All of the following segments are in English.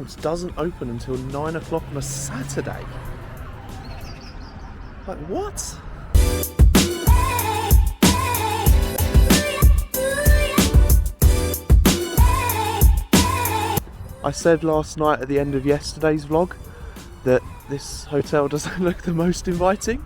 McDonald's doesn't open until 9 o'clock on a Saturday. Like, what? I said last night at the end of yesterday's vlog that this hotel doesn't look the most inviting.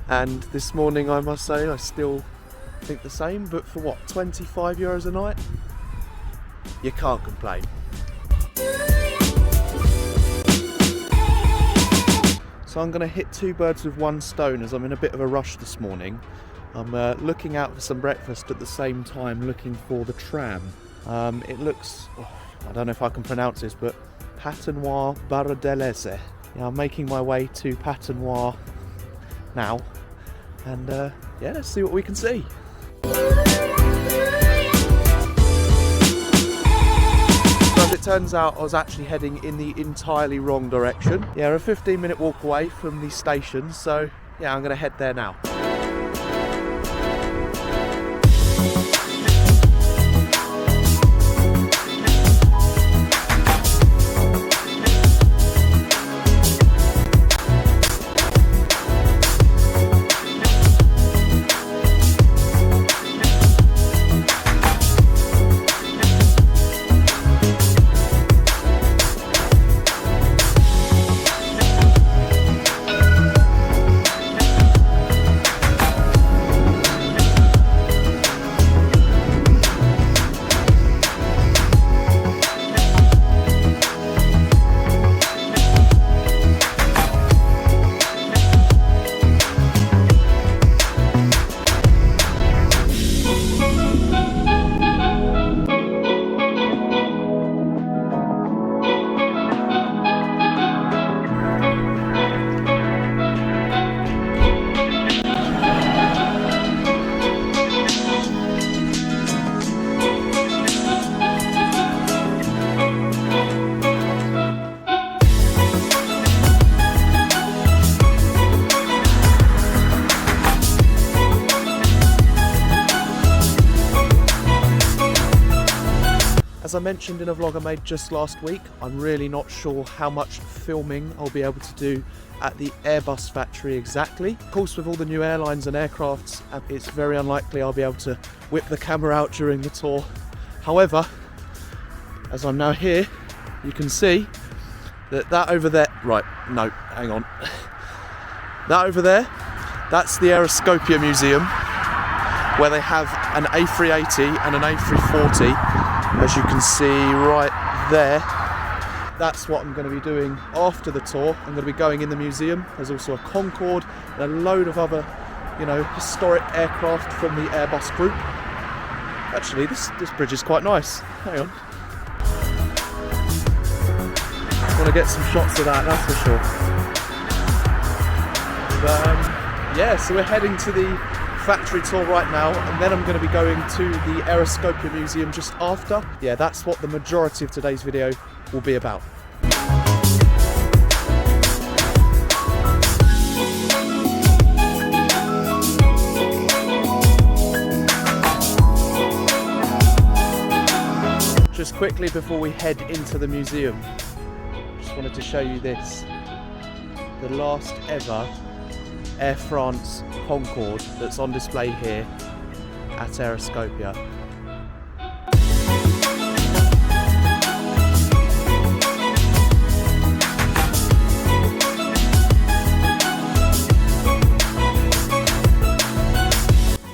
And this morning, I must say, I still think the same, but for what, 25 euros a night? You can't complain. So I'm going to hit two birds with one stone as I'm in a bit of a rush this morning. I'm looking out for some breakfast at the same time looking for the tram. It looks, I don't know if I can pronounce this, but Patinoire Baradelese. Yeah, I'm making my way to Patinoire now, and yeah, let's see what we can see. As it turns out, I was actually heading in the entirely wrong direction. Yeah, a 15-minute walk away from the station, so yeah, I'm going to head there now. As I mentioned in a vlog I made just last week, I'm really not sure how much filming I'll be able to do at the Airbus factory exactly. Of course, with all the new airlines and aircrafts, it's very unlikely I'll be able to whip the camera out during the tour. However, as I'm now here, you can see that over there, right, no, hang on. That over there, that's the Aeroscopia Museum, where they have an A380 and an A340. As you can see right there, that's what I'm going to be doing after the tour. I'm going to be going in the museum. There's also a Concorde and a load of other, you know, historic aircraft from the Airbus group. Actually, this bridge is quite nice. Hang on. I want to get some shots of that, that's for sure. But, yeah, so we're heading to the factory tour right now, and then I'm going to be going to the Aeroscopia Museum just after. Yeah, that's what the majority of today's video will be about. Just quickly before we head into the museum, just wanted to show you this. The last ever Air France Concorde that's on display here at Aeroscopia.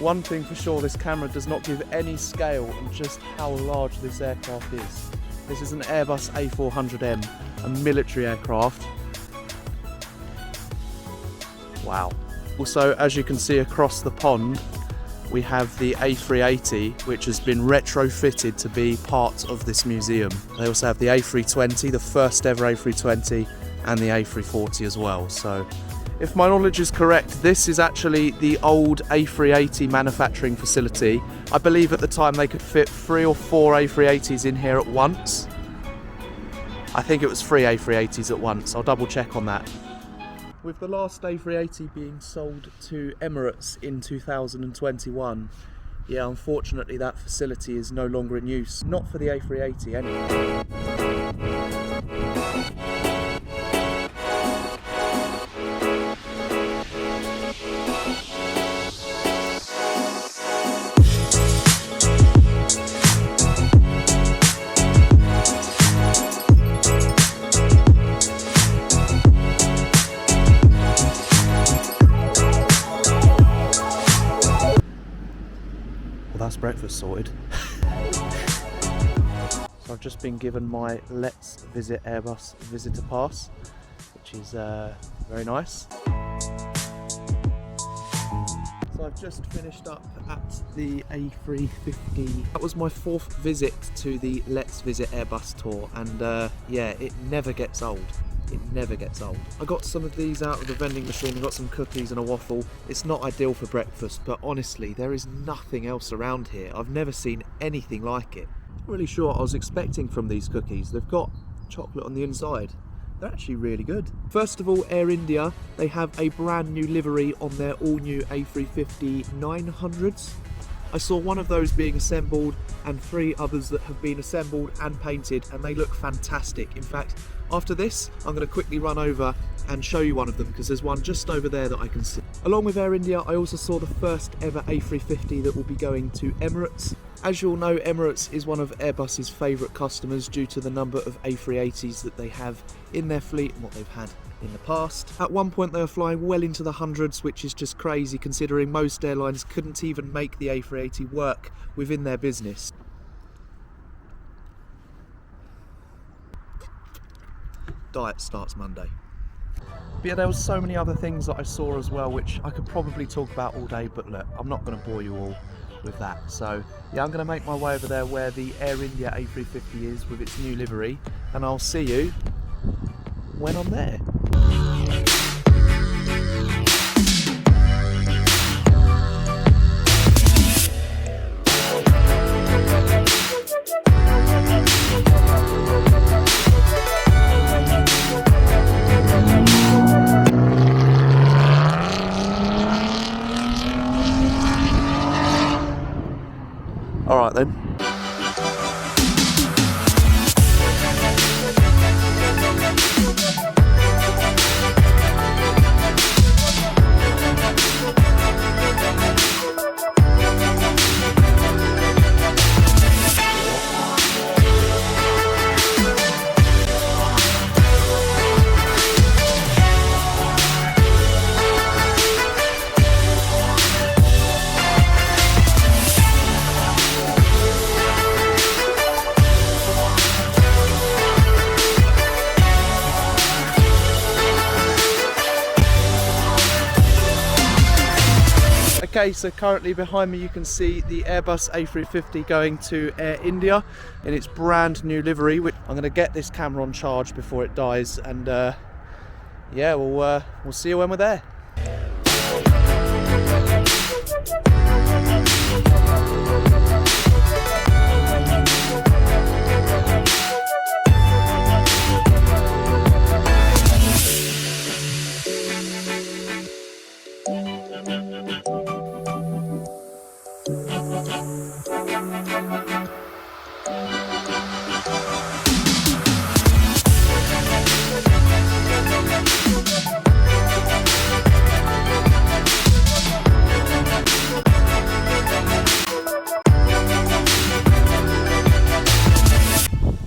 One thing for sure, this camera does not give any scale on just how large this aircraft is. This is an Airbus A400M, a military aircraft. Wow. Also, as you can see across the pond, we have the A380, which has been retrofitted to be part of this museum. They also have the A320, the first ever A320, and the A340 as well. So, if my knowledge is correct, this is actually the old A380 manufacturing facility. I believe at the time they could fit 3 or 4 A380s in here at once. I think it was 3 A380s at once. I'll double check on that. With the last A380 being sold to Emirates in 2021, yeah, unfortunately that facility is no longer in use. Not for the A380 anyway. breakfast sorted. So I've just been given my Let's Visit Airbus visitor pass, which is very nice. So I've just finished up at the A350. That was my 4th visit to the Let's Visit Airbus tour, and yeah, it never gets old. It never gets old. I got some of these out of the vending machine. I got some cookies and a waffle. It's not ideal for breakfast, but honestly, there is nothing else around here. I've never seen anything like it. Not really sure what I was expecting from these cookies. They've got chocolate on the inside. They're actually really good. First of all, Air India, they have a brand new livery on their all new A350 900s. I saw one of those being assembled and 3 others that have been assembled and painted, and they look fantastic. In fact, after this, I'm going to quickly run over and show you one of them, because there's one just over there that I can see. Along with Air India, I also saw the first ever A350 that will be going to Emirates. As you all know, Emirates is one of Airbus's favourite customers due to the number of A380s that they have in their fleet and what they've had in the past. At one point they were flying well into the hundreds, which is just crazy considering most airlines couldn't even make the A380 work within their business. Diet starts Monday. But yeah, there was so many other things that I saw as well, which I could probably talk about all day, but look, I'm not going to bore you all with that. So yeah, I'm going to make my way over there where the Air India A350 is with its new livery, and I'll see you when I'm there. All right then. Okay, so currently behind me you can see the Airbus A350 going to Air India in its brand new livery. I'm going to get this camera on charge before it dies, and yeah, we'll see you when we're there.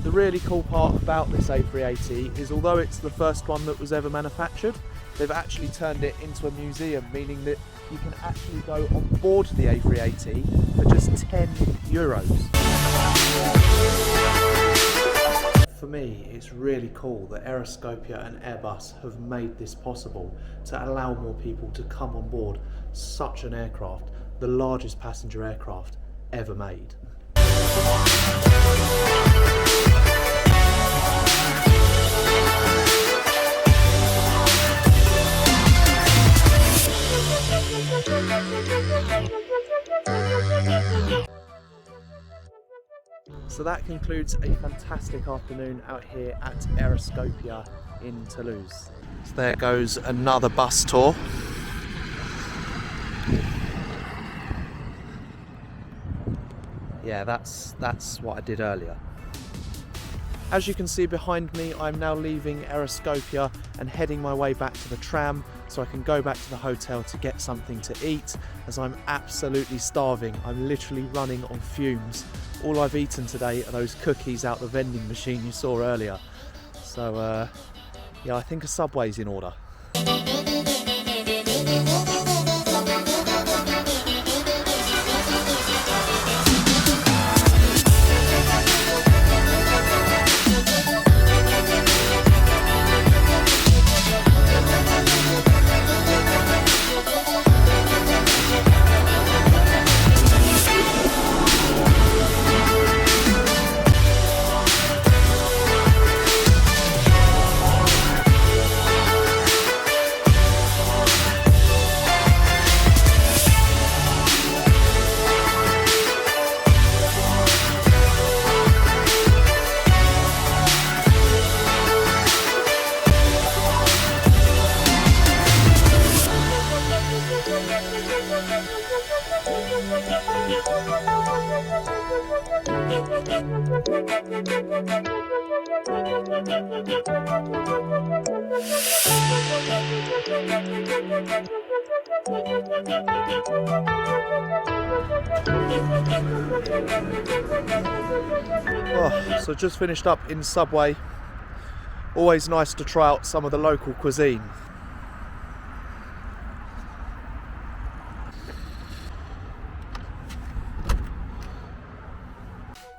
The really cool part about this A380 is, although it's the first one that was ever manufactured, they've actually turned it into a museum, meaning that you can actually go on board the A380 for just €10. For me, it's really cool that Aeroscopia and Airbus have made this possible to allow more people to come on board such an aircraft, the largest passenger aircraft ever made. So that concludes a fantastic afternoon out here at Aeroscopia in Toulouse. So there goes another bus tour. Yeah, that's what I did earlier. As you can see behind me, I'm now leaving Aeroscopia and heading my way back to the tram so I can go back to the hotel to get something to eat, as I'm absolutely starving. I'm literally running on fumes. All I've eaten today are those cookies out the vending machine you saw earlier. So yeah, I think a Subway's in order. Oh, so just finished up in Subway. Always nice to try out some of the local cuisine.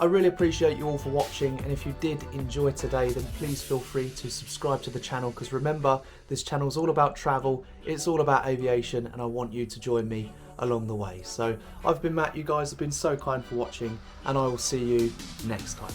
I really appreciate you all for watching, and if you did enjoy today, then please feel free to subscribe to the channel, because remember, this channel is all about travel, it's all about aviation, and I want you to join me along the way. So I've been Matt, you guys have been so kind for watching, and I will see you next time.